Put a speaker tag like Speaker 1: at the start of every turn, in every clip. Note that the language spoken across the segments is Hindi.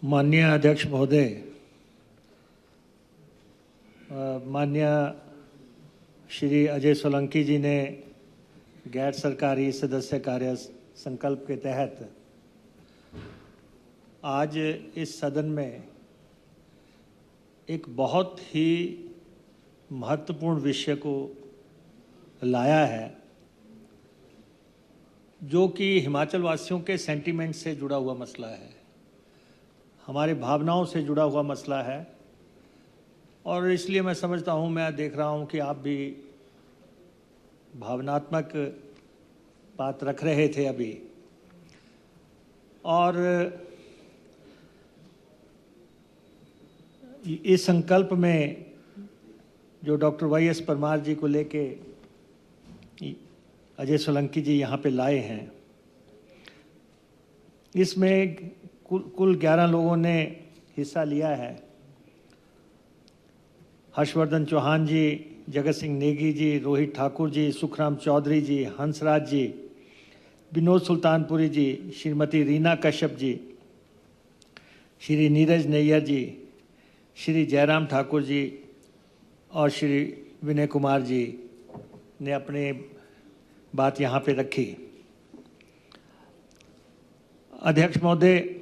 Speaker 1: माननीय अध्यक्ष महोदय, माननीय श्री अजय सोलंकी जी ने गैर सरकारी सदस्य कार्य संकल्प के तहत आज इस सदन में एक बहुत ही महत्वपूर्ण विषय को लाया है, जो कि हिमाचल वासियों के सेंटीमेंट से जुड़ा हुआ मसला है, हमारी भावनाओं से जुड़ा हुआ मसला है। और इसलिए मैं समझता हूँ, मैं देख रहा हूँ कि आप भी भावनात्मक बात रख रहे थे अभी। और इस संकल्प में जो डॉक्टर वाई.एस. परमार जी को लेके अजय सोलंकी जी यहाँ पे लाए हैं, इसमें कुल 11 लोगों ने हिस्सा लिया है। हर्षवर्धन चौहान जी, जगत सिंह नेगी जी, रोहित ठाकुर जी, सुखराम चौधरी जी, हंसराज जी, विनोद सुल्तानपुरी जी, श्रीमती रीना कश्यप जी, श्री नीरज नैयर जी, श्री जयराम ठाकुर जी और श्री विनय कुमार जी ने अपनी बात यहाँ पे रखी। अध्यक्ष महोदय,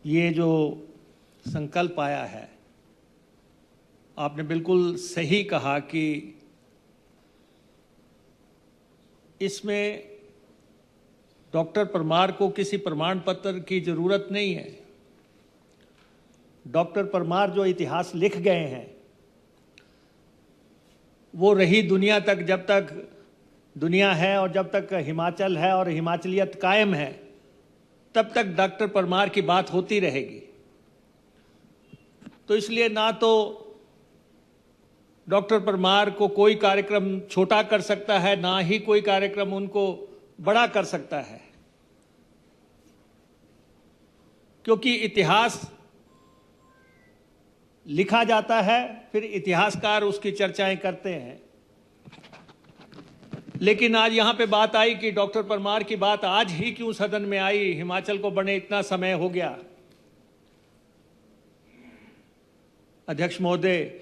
Speaker 1: ये जो संकल्प आया है, आपने बिल्कुल सही कहा कि इसमें डॉक्टर परमार को किसी प्रमाण पत्र की जरूरत नहीं है। डॉक्टर परमार जो इतिहास लिख गए हैं, वो रही दुनिया तक, जब तक दुनिया है और जब तक हिमाचल है और हिमाचलियत कायम है, तब तक डॉक्टर परमार की बात होती रहेगी। तो इसलिए ना तो डॉक्टर परमार को कोई कार्यक्रम छोटा कर सकता है, ना ही कोई कार्यक्रम उनको बड़ा कर सकता है, क्योंकि इतिहास लिखा जाता है, फिर इतिहासकार उसकी चर्चाएं करते हैं। लेकिन आज यहां पे बात आई कि डॉक्टर परमार की बात आज ही क्यों सदन में आई, हिमाचल को बने इतना समय हो गया। अध्यक्ष महोदय,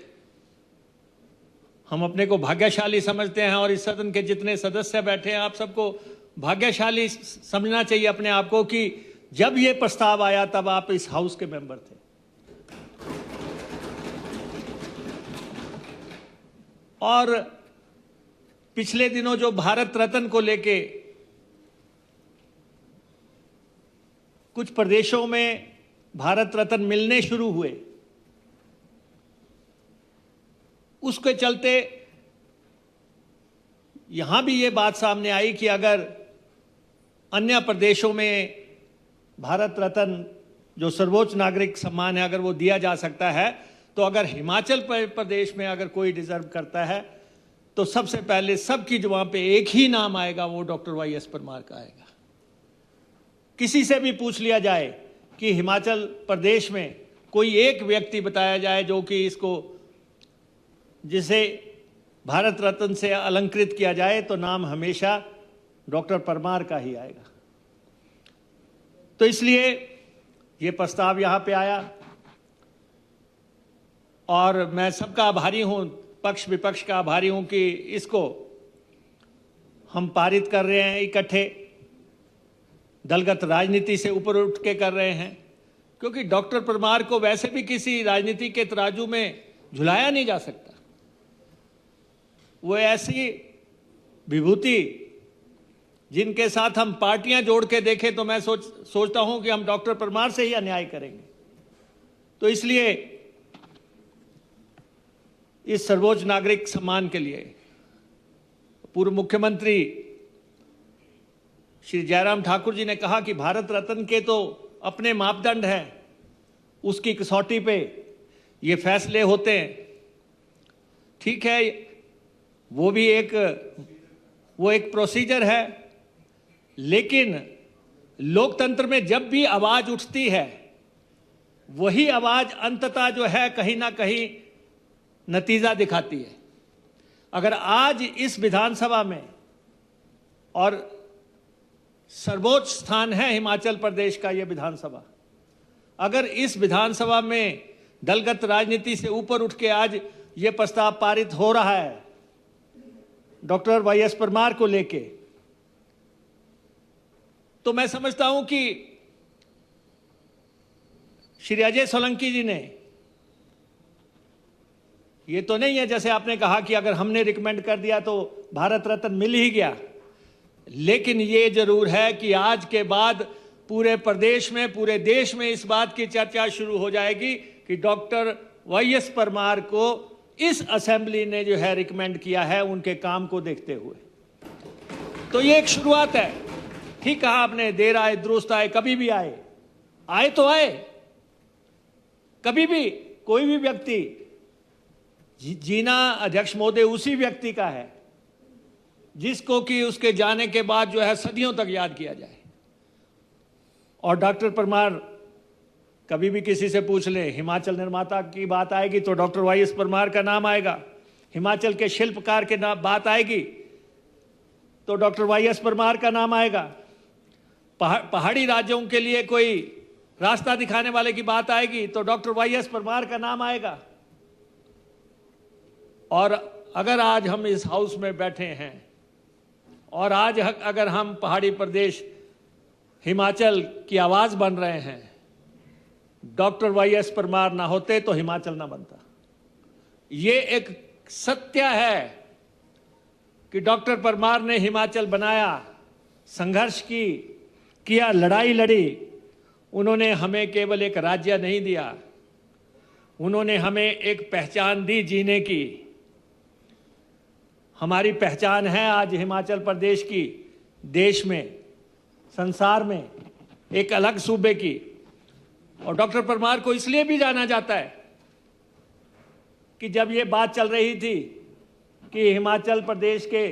Speaker 1: हम अपने को भाग्यशाली समझते हैं और इस सदन के जितने सदस्य बैठे हैं, आप सबको भाग्यशाली समझना चाहिए अपने आप को कि जब ये प्रस्ताव आया तब आप इस हाउस के मेंबर थे। और पिछले दिनों जो भारत रत्न को लेके कुछ प्रदेशों में भारत रत्न मिलने शुरू हुए, उसके चलते यहां भी ये बात सामने आई कि अगर अन्य प्रदेशों में भारत रत्न जो सर्वोच्च नागरिक सम्मान है, अगर वो दिया जा सकता है, तो अगर हिमाचल प्रदेश में अगर कोई डिजर्व करता है, तो सबसे पहले सबकी जुबान पे एक ही नाम आएगा, वो डॉक्टर वाई.एस. परमार का आएगा। किसी से भी पूछ लिया जाए कि हिमाचल प्रदेश में कोई एक व्यक्ति बताया जाए जो कि इसको, जिसे भारत रत्न से अलंकृत किया जाए, तो नाम हमेशा डॉक्टर परमार का ही आएगा। तो इसलिए ये प्रस्ताव यहां पे आया और मैं सबका आभारी हूं, पक्ष विपक्ष का आभारी हूं कि इसको हम पारित कर रहे हैं इकट्ठे, दलगत राजनीति से ऊपर उठ के कर रहे हैं, क्योंकि डॉक्टर परमार को वैसे भी किसी राजनीति के तराजू में झुलाया नहीं जा सकता। वो ऐसी विभूति जिनके साथ हम पार्टियां जोड़ के देखें तो मैं सोचता हूं कि हम डॉक्टर परमार से ही अन्याय करेंगे। तो इसलिए इस सर्वोच्च नागरिक सम्मान के लिए पूर्व मुख्यमंत्री श्री जयराम ठाकुर जी ने कहा कि भारत रत्न के तो अपने मापदंड हैं, उसकी कसौटी पे ये फैसले होते हैं। ठीक है, वो एक प्रोसीजर है, लेकिन लोकतंत्र में जब भी आवाज उठती है, वही आवाज अंततः जो है कहीं ना कहीं नतीजा दिखाती है। अगर आज इस विधानसभा में और सर्वोच्च स्थान है हिमाचल प्रदेश का ये विधानसभा। अगर इस विधानसभा में दलगत राजनीति से ऊपर उठ के आज ये प्रस्ताव पारित हो रहा है डॉक्टर वाईएस परमार को लेके, तो मैं समझता हूं कि श्री अजय सोलंकी जी ने, ये तो नहीं है जैसे आपने कहा कि अगर हमने रिकमेंड कर दिया तो भारत रत्न मिल ही गया, लेकिन ये जरूर है कि आज के बाद पूरे प्रदेश में, पूरे देश में इस बात की चर्चा शुरू हो जाएगी कि डॉक्टर वाईएस परमार को इस असेंबली ने जो है रिकमेंड किया है उनके काम को देखते हुए। तो ये एक शुरुआत है। ठीक कहा आपने, देर आए दुरुस्त आए, कभी भी आए, आए तो आए। कभी भी कोई भी व्यक्ति जीना अध्यक्ष महोदय उसी व्यक्ति का है जिसको कि उसके जाने के बाद जो है सदियों तक याद किया जाए। और डॉक्टर परमार, कभी भी किसी से पूछ ले, हिमाचल निर्माता की बात आएगी तो डॉक्टर वाईएस परमार का नाम आएगा। हिमाचल के शिल्पकार के नाम बात आएगी तो डॉक्टर वाईएस परमार का नाम आएगा। पहाड़ी राज्यों के लिए कोई रास्ता दिखाने वाले की बात आएगी तो डॉक्टर वाईएस परमार का नाम आएगा। और अगर आज हम इस हाउस में बैठे हैं और आज अगर हम पहाड़ी प्रदेश हिमाचल की आवाज बन रहे हैं, डॉक्टर वाईएस परमार ना होते तो हिमाचल ना बनता। ये एक सत्य है कि डॉक्टर परमार ने हिमाचल बनाया, संघर्ष किया, लड़ाई लड़ी। उन्होंने हमें केवल एक राज्य नहीं दिया, उन्होंने हमें एक पहचान दी जीने की। हमारी पहचान है आज हिमाचल प्रदेश की, देश में, संसार में, एक अलग सूबे की। और डॉक्टर परमार को इसलिए भी जाना जाता है कि जब ये बात चल रही थी कि हिमाचल प्रदेश के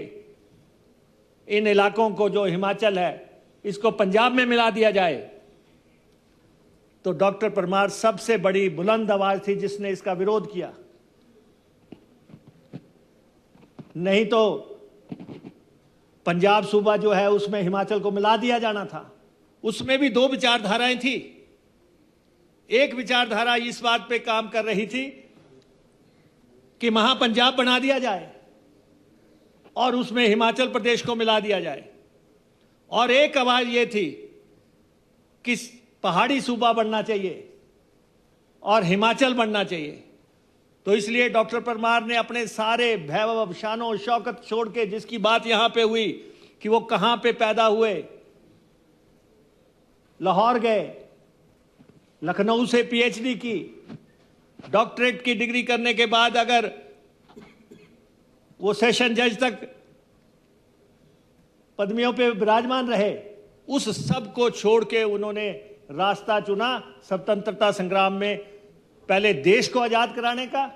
Speaker 1: इन इलाकों को, जो हिमाचल है, इसको पंजाब में मिला दिया जाए, तो डॉक्टर परमार सबसे बड़ी बुलंद आवाज थी जिसने इसका विरोध किया। नहीं तो पंजाब सूबा जो है उसमें हिमाचल को मिला दिया जाना था। उसमें भी दो विचारधाराएं थी। एक विचारधारा इस बात पे काम कर रही थी कि महापंजाब बना दिया जाए और उसमें हिमाचल प्रदेश को मिला दिया जाए, और एक आवाज ये थी कि पहाड़ी सूबा बनना चाहिए और हिमाचल बनना चाहिए। तो इसलिए डॉक्टर परमार ने अपने सारे वैभव, शानो शौकत छोड़ के, जिसकी बात यहां पे हुई कि वो कहां पे पैदा हुए, लाहौर गए, लखनऊ से पीएचडी की, डॉक्टरेट की डिग्री करने के बाद अगर वो सेशन जज तक पदवियों पे विराजमान रहे, उस सब को छोड़ के उन्होंने रास्ता चुना स्वतंत्रता संग्राम में, पहले देश को आजाद कराने का,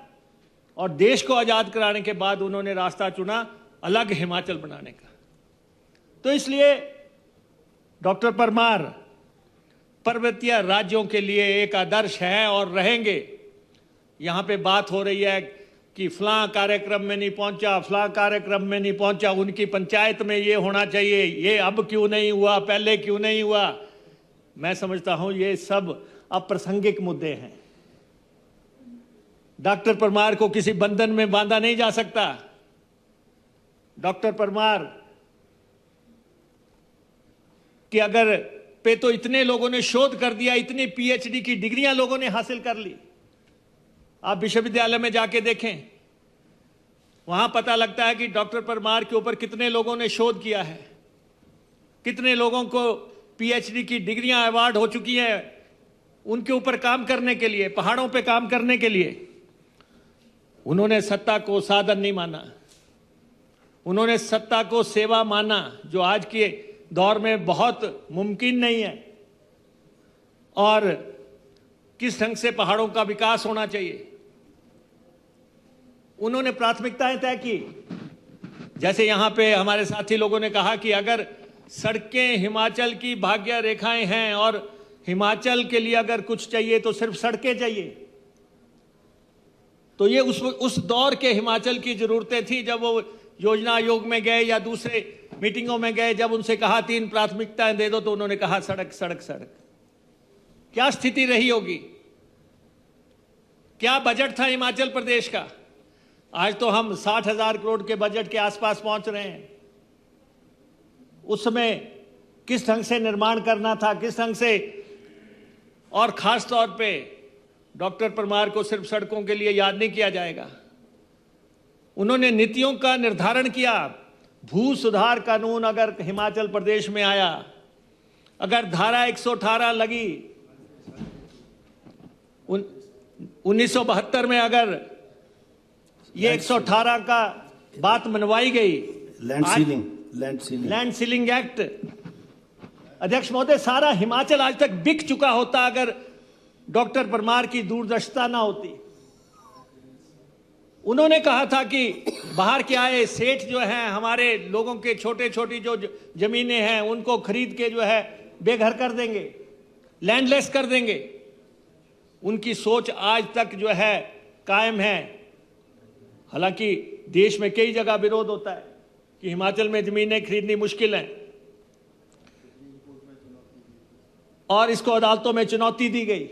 Speaker 1: और देश को आजाद कराने के बाद उन्होंने रास्ता चुना अलग हिमाचल बनाने का। तो इसलिए डॉक्टर परमार पर्वतीय राज्यों के लिए एक आदर्श है और रहेंगे। यहां पे बात हो रही है कि फलां कार्यक्रम में नहीं पहुंचा, फलां कार्यक्रम में नहीं पहुंचा, उनकी पंचायत में ये होना चाहिए, ये अब क्यों नहीं हुआ, पहले क्यों नहीं हुआ। मैं समझता हूं ये सब अप्रासंगिक मुद्दे हैं। डॉक्टर परमार को किसी बंधन में बांधा नहीं जा सकता। डॉक्टर परमार कि अगर पे तो इतने लोगों ने शोध कर दिया, इतनी पीएचडी की डिग्रियां लोगों ने हासिल कर ली। आप विश्वविद्यालय में जाके देखें, वहां पता लगता है कि डॉक्टर परमार के ऊपर कितने लोगों ने शोध किया है, कितने लोगों को पीएचडी की डिग्रियां अवार्ड हो चुकी हैं उनके ऊपर काम करने के लिए, पहाड़ों पे काम करने के लिए। उन्होंने सत्ता को साधन नहीं माना, उन्होंने सत्ता को सेवा माना, जो आज के दौर में बहुत मुमकिन नहीं है। और किस ढंग से पहाड़ों का विकास होना चाहिए, उन्होंने प्राथमिकताएं तय की। जैसे यहां पे हमारे साथी लोगों ने कहा कि अगर सड़कें हिमाचल की भाग्य रेखाएं हैं और हिमाचल के लिए अगर कुछ चाहिए तो सिर्फ सड़कें चाहिए, तो ये उस दौर के हिमाचल की जरूरतें थी जब वो योजना आयोग में गए या दूसरे मीटिंगों में गए, जब उनसे कहा 3 प्राथमिकताएं दे दो तो उन्होंने कहा सड़क सड़क सड़क। क्या स्थिति रही होगी, क्या बजट था हिमाचल प्रदेश का। आज तो हम 60,000 करोड़ के बजट के आसपास पहुंच रहे हैं। उस समय किस ढंग से निर्माण करना था, किस ढंग से, और खास तौर पे डॉक्टर परमार को सिर्फ सड़कों के लिए याद नहीं किया जाएगा। उन्होंने नीतियों का निर्धारण किया। भू सुधार कानून अगर हिमाचल प्रदेश में आया, अगर धारा 118 लगी 1972 में, अगर ये 118 का बात मनवाई गई, लैंड सीलिंग एक्ट, अध्यक्ष महोदय, सारा हिमाचल आज तक बिक चुका होता अगर डॉक्टर परमार की दूरदर्शिता ना होती। उन्होंने कहा था कि बाहर के आए सेठ जो हैं, हमारे लोगों के छोटे छोटी जो जमीनें हैं उनको खरीद के जो है बेघर कर देंगे, लैंडलेस कर देंगे। उनकी सोच आज तक जो है कायम है। हालांकि देश में कई जगह विरोध होता है कि हिमाचल में जमीनें खरीदनी मुश्किल है, और इसको अदालतों में चुनौती दी गई।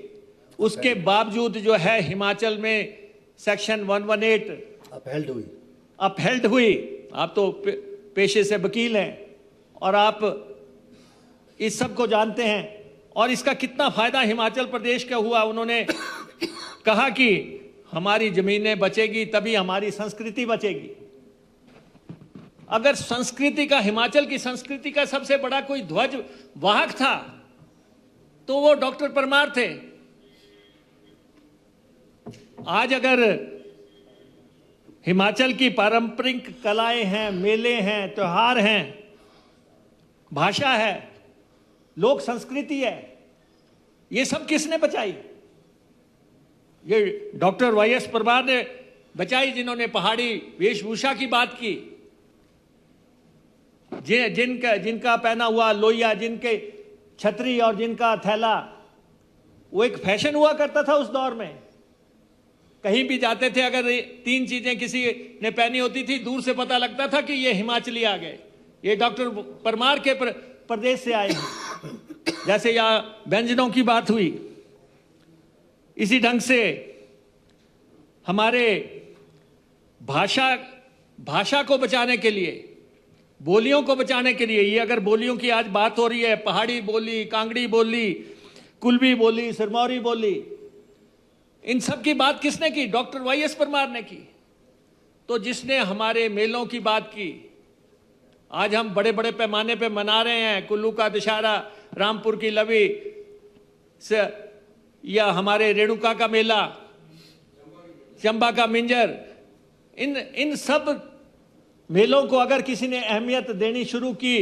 Speaker 1: उसके बावजूद जो है हिमाचल में सेक्शन 118 अपहेल्ड हुई। आप तो पेशे से वकील हैं और आप इस सब को जानते हैं, और इसका कितना फायदा हिमाचल प्रदेश का हुआ। उन्होंने कहा कि हमारी जमीनें बचेगी तभी हमारी संस्कृति बचेगी। अगर संस्कृति का, हिमाचल की संस्कृति का सबसे बड़ा कोई ध्वज वाहक था तो वो डॉक्टर परमार थे। आज अगर हिमाचल की पारंपरिक कलाएं हैं, मेले हैं, त्योहार हैं, भाषा है, लोक संस्कृति है, ये सब किसने बचाई? ये डॉक्टर वाईएस परमार ने बचाई, जिन्होंने पहाड़ी वेशभूषा की बात की, जिनका पहना हुआ लोहिया, जिनके छतरी और जिनका थैला, वो एक फैशन हुआ करता था उस दौर में। कहीं भी जाते थे, अगर 3 चीजें किसी ने पहनी होती थी, दूर से पता लगता था कि ये हिमाचली आ गए, ये डॉक्टर परमार के प्रदेश से आए हैं। जैसे यहाँ व्यंजनों की बात हुई, इसी ढंग से हमारे भाषा को बचाने के लिए, बोलियों को बचाने के लिए, ये अगर बोलियों की आज बात हो रही है, पहाड़ी बोली, कांगड़ी बोली, कुल्बी बोली, सिरमौरी बोली, इन सब की बात किसने की? डॉक्टर वाईएस परमार ने की। तो जिसने हमारे मेलों की बात की, आज हम बड़े बड़े पैमाने पे मना रहे हैं, कुल्लू का दशहरा, रामपुर की लवी से, या हमारे रेणुका का मेला, चंबा का मिंजर, इन सब मेलों को अगर किसी ने अहमियत देनी शुरू की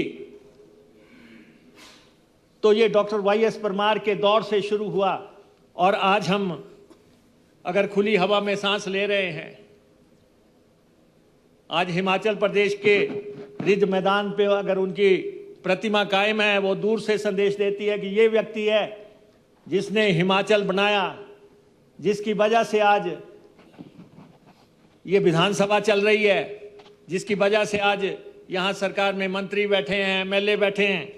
Speaker 1: तो ये डॉक्टर वाईएस परमार के दौर से शुरू हुआ। और आज हम अगर खुली हवा में सांस ले रहे हैं, आज हिमाचल प्रदेश के रिज मैदान पे अगर उनकी प्रतिमा कायम है, वो दूर से संदेश देती है कि ये व्यक्ति है जिसने हिमाचल बनाया, जिसकी वजह से आज ये विधानसभा चल रही है, जिसकी वजह से आज यहां सरकार में मंत्री बैठे हैं, एमएलए बैठे हैं।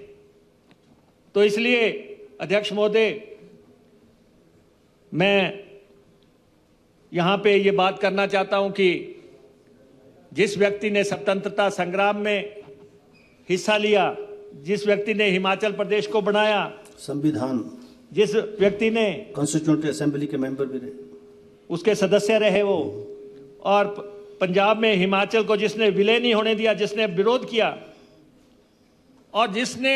Speaker 1: तो इसलिए अध्यक्ष महोदय, मैं यहां पे ये बात करना चाहता हूं कि जिस व्यक्ति ने स्वतंत्रता संग्राम में हिस्सा लिया, जिस व्यक्ति ने हिमाचल प्रदेश को बनाया,
Speaker 2: संविधान,
Speaker 1: जिस व्यक्ति ने
Speaker 2: कॉन्स्टिट्यूएंट असेंबली के मेंबर भी रहे,
Speaker 1: उसके सदस्य रहे वो, और पंजाब में हिमाचल को जिसने विलय नहीं होने दिया, जिसने विरोध किया, और जिसने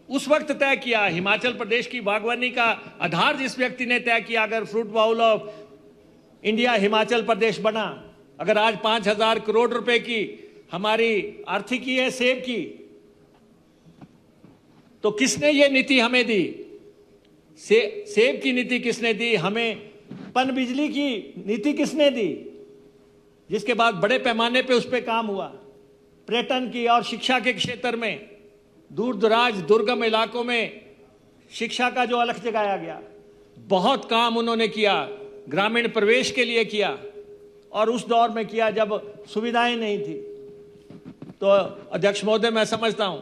Speaker 1: उस वक्त तय किया, हिमाचल प्रदेश की बागवानी का आधार जिस व्यक्ति ने तय किया, अगर fruit bowl of India Himachal Pradesh बना, अगर आज 5,000 करोड़ रुपए की हमारी आर्थिकी है सेब की, तो किसने ये नीति हमें दी? सेब की नीति किसने दी? हमें पनबिजली की नीति किसने दी? जिसके बाद बड़े पैमाने पे उस पर काम हुआ। पर्यटन की और शिक्षा के क्षेत्र में दूर दराज दुर्गम इलाकों में शिक्षा का जो अलख जगाया गया, बहुत काम उन्होंने किया, ग्रामीण प्रवेश के लिए किया, और उस दौर में किया जब सुविधाएं नहीं थी। तो अध्यक्ष महोदय, मैं समझता हूं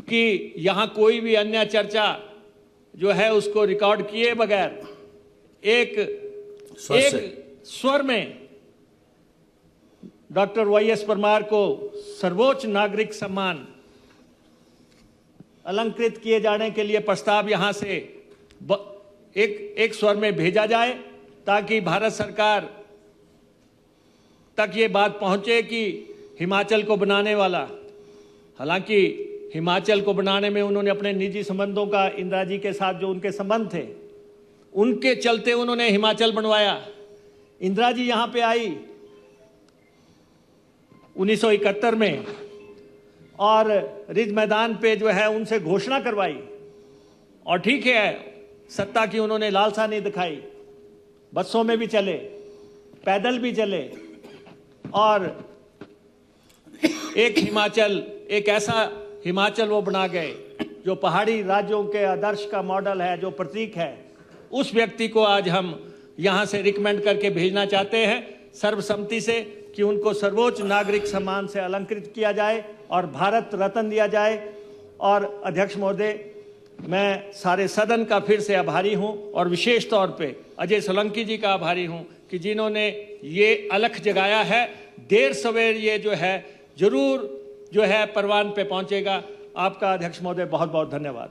Speaker 1: कि यहां कोई भी अन्य चर्चा जो है उसको रिकॉर्ड किए बगैर एक स्वर में डॉक्टर वाईएस परमार को सर्वोच्च नागरिक सम्मान अलंकृत किए जाने के लिए प्रस्ताव यहां से एक स्वर में भेजा जाए, ताकि भारत सरकार तक ये बात पहुंचे कि हिमाचल को बनाने वाला, हालांकि हिमाचल को बनाने में उन्होंने अपने निजी संबंधों का, इंदिरा जी के साथ जो उनके संबंध थे उनके चलते उन्होंने हिमाचल बनवाया। इंदिरा जी यहां पे आई 1971 में और रिज मैदान पे जो है उनसे घोषणा करवाई, और ठीक है सत्ता की उन्होंने लालसा नहीं दिखाई, बसों में भी चले, पैदल भी चले, और एक हिमाचल, एक ऐसा हिमाचल वो बना गए जो पहाड़ी राज्यों के आदर्श का मॉडल है, जो प्रतीक है। उस व्यक्ति को आज हम यहां से रिकमेंड करके भेजना चाहते हैं सर्वसम्मति से कि उनको सर्वोच्च नागरिक सम्मान से अलंकृत किया जाए और भारत रत्न दिया जाए। और अध्यक्ष महोदय, मैं सारे सदन का फिर से आभारी हूं और विशेष तौर पे अजय सोलंकी जी का आभारी हूं कि जिन्होंने ये अलख जगाया है। देर सवेर ये जो है जरूर जो है परवान पे पहुंचेगा। आपका अध्यक्ष महोदय बहुत बहुत धन्यवाद।